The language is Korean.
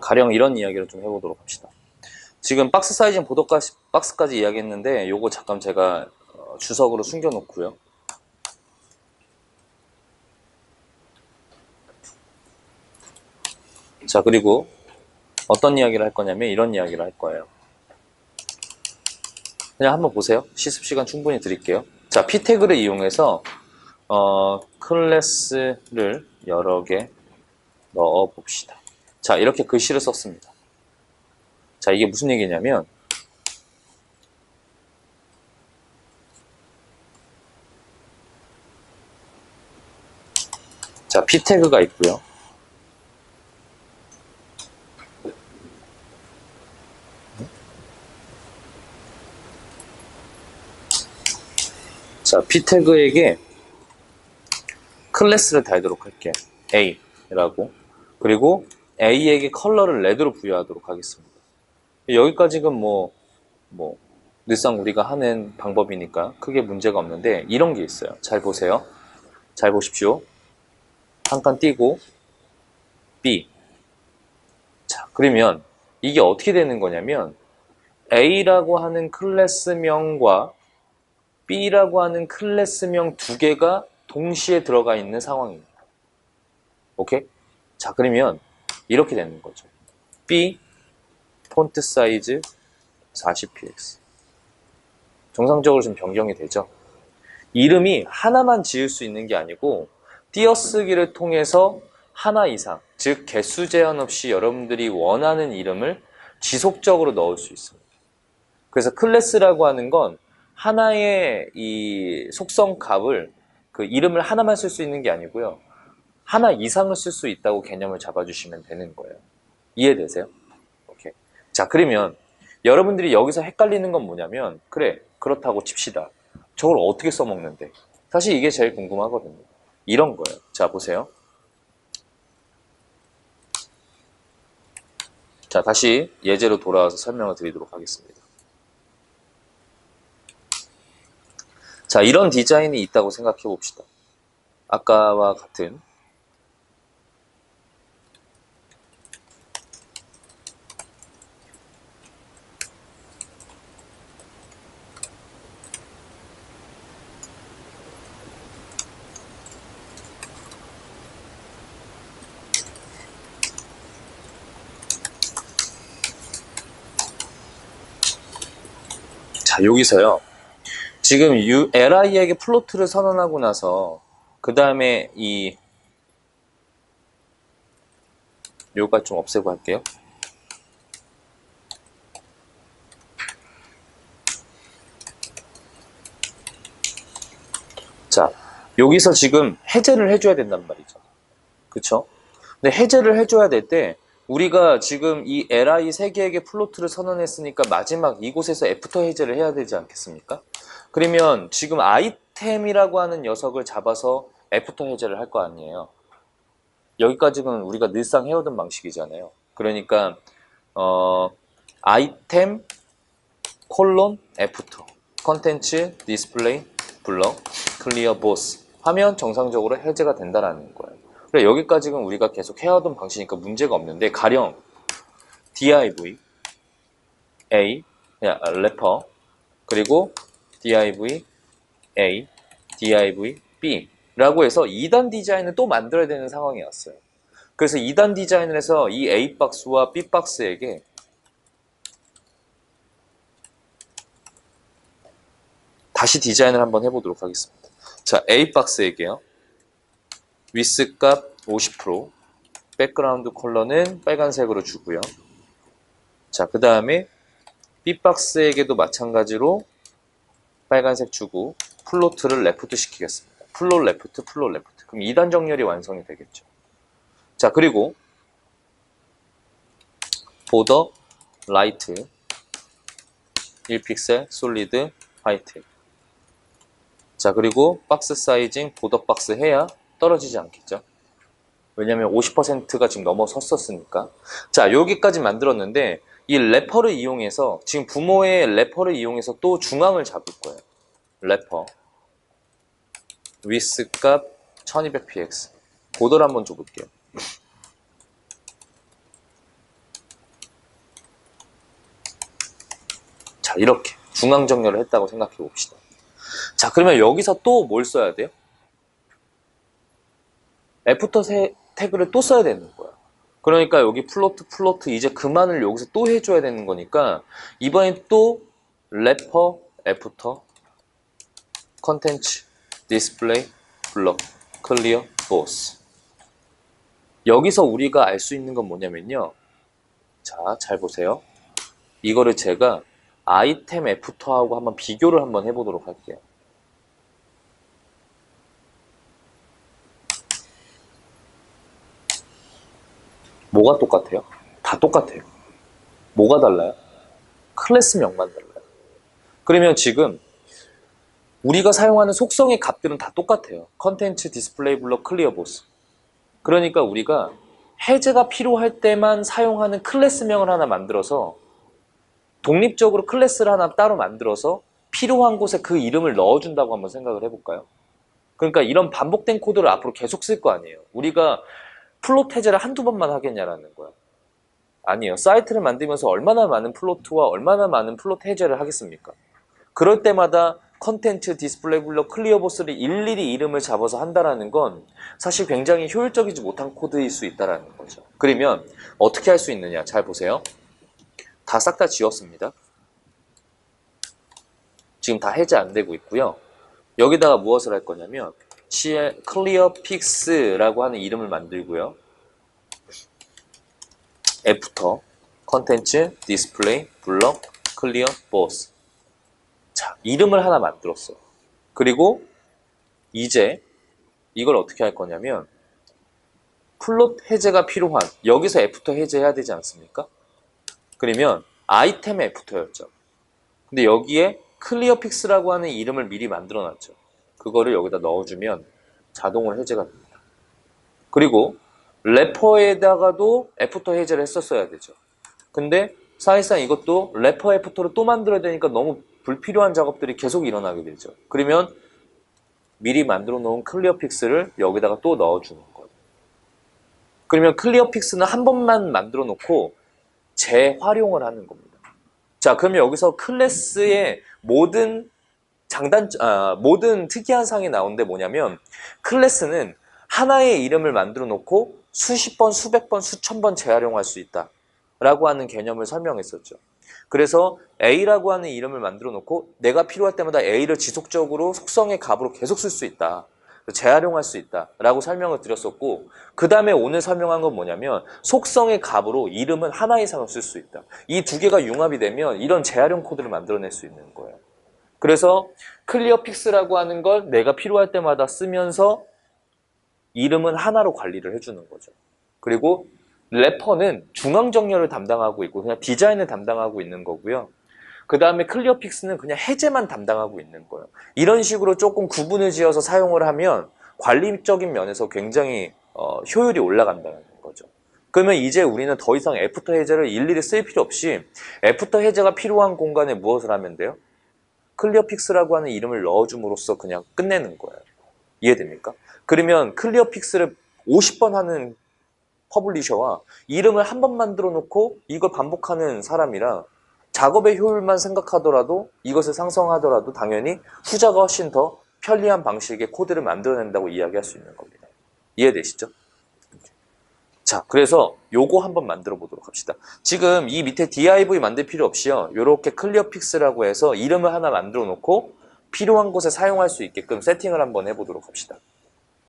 가령 이런 이야기를 좀 해보도록 합시다. 지금 박스 사이징 박스까지 이야기했는데 요거 잠깐 제가 주석으로 숨겨놓고요. 자, 그리고 어떤 이야기를 할 거냐면 이런 이야기를 할 거예요. 그냥 한번 보세요. 시습 시간 충분히 드릴게요. 자, p 태그를 이용해서 클래스를 여러 개 넣어 봅시다. 자, 이렇게 글씨를 썼습니다. 자, 이게 무슨 얘기냐면 자, p 태그가 있고요. 자, p 태그에게 클래스를 달도록 할게요. A라고. 그리고 A에게 컬러를 레드로 부여하도록 하겠습니다. 여기까지는 늘상 우리가 하는 방법이니까 크게 문제가 없는데 이런 게 있어요. 잘 보세요. 잘 보십시오. 한 칸 띄고 B. 자, 그러면 이게 어떻게 되는 거냐면 A라고 하는 클래스명과 B라고 하는 클래스명 두 개가 동시에 들어가 있는 상황입니다. 오케이? 자, 그러면 이렇게 되는 거죠. B 폰트 사이즈 40px. 정상적으로 좀 변경이 되죠. 이름이 하나만 지을 수 있는 게 아니고 띄어쓰기를 통해서 하나 이상, 즉 개수 제한 없이 여러분들이 원하는 이름을 지속적으로 넣을 수 있습니다. 그래서 클래스라고 하는 건 하나의 이 속성 값을 그 이름을 하나만 쓸 수 있는 게 아니고요. 하나 이상을 쓸 수 있다고 개념을 잡아주시면 되는 거예요. 이해되세요? 오케이. 자, 그러면 여러분들이 여기서 헷갈리는 건 뭐냐면 그래, 그렇다고 칩시다. 저걸 어떻게 써먹는데? 사실 이게 제일 궁금하거든요. 이런 거예요. 자, 보세요. 자, 다시 예제로 돌아와서 설명을 드리도록 하겠습니다. 자, 이런 디자인이 있다고 생각해 봅시다. 아까와 같은 자, 여기서요. 지금 li에게 플로트를 선언하고 나서 그 다음에 요걸 좀 없애고 할게요. 자, 여기서 지금 해제를 해줘야 된단 말이죠. 그쵸? 근데 해제를 해줘야 될 때 우리가 지금 이 li 3개에게 플로트를 선언했으니까 마지막 이곳에서 애프터 해제를 해야 되지 않겠습니까? 그러면 지금 아이템이라고 하는 녀석을 잡아서 애프터 해제를 할 거 아니에요. 여기까지는 우리가 늘상 해오던 방식이잖아요. 그러니까 아이템 콜론 애프터 컨텐츠 디스플레이 블럭 클리어 보스 하면 정상적으로 해제가 된다라는 거예요. 그래, 여기까지는 우리가 계속 해오던 방식이니까 문제가 없는데 가령 div a 래퍼 그리고 div a div b 라고 해서 2단 디자인을 또 만들어야 되는 상황이 왔어요. 그래서 2단 디자인을 해서 이 A 박스와 B 박스에게 다시 디자인을 한번 해보도록 하겠습니다. 자, A 박스에게요. 위스 값 50%, 백그라운드 컬러는 빨간색으로 주고요. 자, 그 다음에 B 박스에게도 마찬가지로 빨간색 주고 플로트를 레프트 시키겠습니다. 플롯 레프트, 플롯 레프트. 그럼 2단 정렬이 완성이 되겠죠. 자, 그리고 보더 라이트 1픽셀 솔리드 화이트. 자, 그리고 박스 사이징 보더 박스 해야 떨어지지 않겠죠. 왜냐면 50%가 지금 넘어섰었으니까. 자, 여기까지 만들었는데 이 래퍼를 이용해서 지금 부모의 래퍼를 이용해서 또 중앙을 잡을 거예요. 래퍼 위스 값 1200px 보더를 한번 줘볼게요. 자, 이렇게 중앙 정렬을 했다고 생각해 봅시다. 자, 그러면 여기서 또 뭘 써야 돼요? 애프터 태그를 또 써야 되는 거야. 그러니까 여기 플로트 이제 그만을 여기서 또 해줘야 되는 거니까 이번엔 또 래퍼 애프터 컨텐츠 디스플레이 블럭 클리어 보스. 여기서 우리가 알 수 있는 건 뭐냐면요. 자, 잘 보세요. 이거를 제가 아이템 애프터하고 한번 비교를 한번 해보도록 할게요. 뭐가 똑같아요? 다 똑같아요. 뭐가 달라요? 클래스명만 달라요. 그러면 지금 우리가 사용하는 속성의 값들은 다 똑같아요. 컨텐츠, 디스플레이, 블럭, 클리어 보스. 그러니까 우리가 해제가 필요할 때만 사용하는 클래스명을 하나 만들어서 독립적으로 클래스를 하나 따로 만들어서 필요한 곳에 그 이름을 넣어준다고 한번 생각을 해볼까요? 그러니까 이런 반복된 코드를 앞으로 계속 쓸 거 아니에요. 우리가 플롯 해제를 한두 번만 하겠냐라는 거야. 아니에요. 사이트를 만들면서 얼마나 많은 플로트와 얼마나 많은 플롯 해제를 하겠습니까? 그럴 때마다 컨텐츠, 디스플레이 블럭, 클리어 보스를 일일이 이름을 잡아서 한다라는 건 사실 굉장히 효율적이지 못한 코드일 수 있다라는 거죠. 그러면 어떻게 할 수 있느냐? 잘 보세요. 다 싹 다 지웠습니다. 지금 다 해제 안 되고 있고요. 여기다가 무엇을 할 거냐면 clear pix라고 하는 이름을 만들고요. 애프터 컨텐츠, 디스플레이, 블럭, 클리어, 보스. 자, 이름을 하나 만들었어. 그리고 이제 이걸 어떻게 할 거냐면 플롯 해제가 필요한 여기서 애프터 해제해야 되지 않습니까? 그러면 아이템 애프터였죠. 근데 여기에 클리어 픽스라고 하는 이름을 미리 만들어 놨죠. 그거를 여기다 넣어주면 자동으로 해제가 됩니다. 그리고 래퍼에다가도 애프터 해제를 했었어야 되죠. 근데 사실상 이것도 래퍼 애프터를 또 만들어야 되니까 너무 불필요한 작업들이 계속 일어나게 되죠. 그러면 미리 만들어 놓은 클리어 픽스를 여기다가 또 넣어주는 거예요. 그러면 클리어 픽스는 한 번만 만들어 놓고 재활용을 하는 겁니다. 자, 그러면 여기서 클래스의 모든 모든 특이한 사항이 나오는데 뭐냐면 클래스는 하나의 이름을 만들어 놓고 수십 번, 수백 번, 수천 번 재활용할 수 있다 라고 하는 개념을 설명했었죠. 그래서 A라고 하는 이름을 만들어 놓고 내가 필요할 때마다 A를 지속적으로 속성의 값으로 계속 쓸 수 있다. 재활용할 수 있다 라고 설명을 드렸었고, 그 다음에 오늘 설명한 건 뭐냐면 속성의 값으로 이름은 하나 이상을 쓸 수 있다. 이 두 개가 융합이 되면 이런 재활용 코드를 만들어낼 수 있는 거예요. 그래서 클리어 픽스라고 하는 걸 내가 필요할 때마다 쓰면서 이름은 하나로 관리를 해주는 거죠. 그리고 래퍼는 중앙 정렬을 담당하고 있고 그냥 디자인을 담당하고 있는 거고요. 그 다음에 클리어 픽스는 그냥 해제만 담당하고 있는 거예요. 이런 식으로 조금 구분을 지어서 사용을 하면 관리적인 면에서 굉장히 효율이 올라간다는 거죠. 그러면 이제 우리는 더 이상 애프터 해제를 일일이 쓸 필요 없이 애프터 해제가 필요한 공간에 무엇을 하면 돼요? 클리어 픽스라고 하는 이름을 넣어줌으로써 그냥 끝내는 거예요. 이해됩니까? 그러면 클리어 픽스를 50번 하는 퍼블리셔와 이름을 한 번 만들어 놓고 이걸 반복하는 사람이랑 작업의 효율만 생각하더라도 이것을 상성하더라도 당연히 후자가 훨씬 더 편리한 방식의 코드를 만들어낸다고 이야기할 수 있는 겁니다. 이해되시죠? 자, 그래서 요거 한번 만들어 보도록 합시다. 지금 이 밑에 div 만들 필요 없이요. 요렇게 클리어 픽스라고 해서 이름을 하나 만들어 놓고 필요한 곳에 사용할 수 있게끔 세팅을 한번 해보도록 합시다.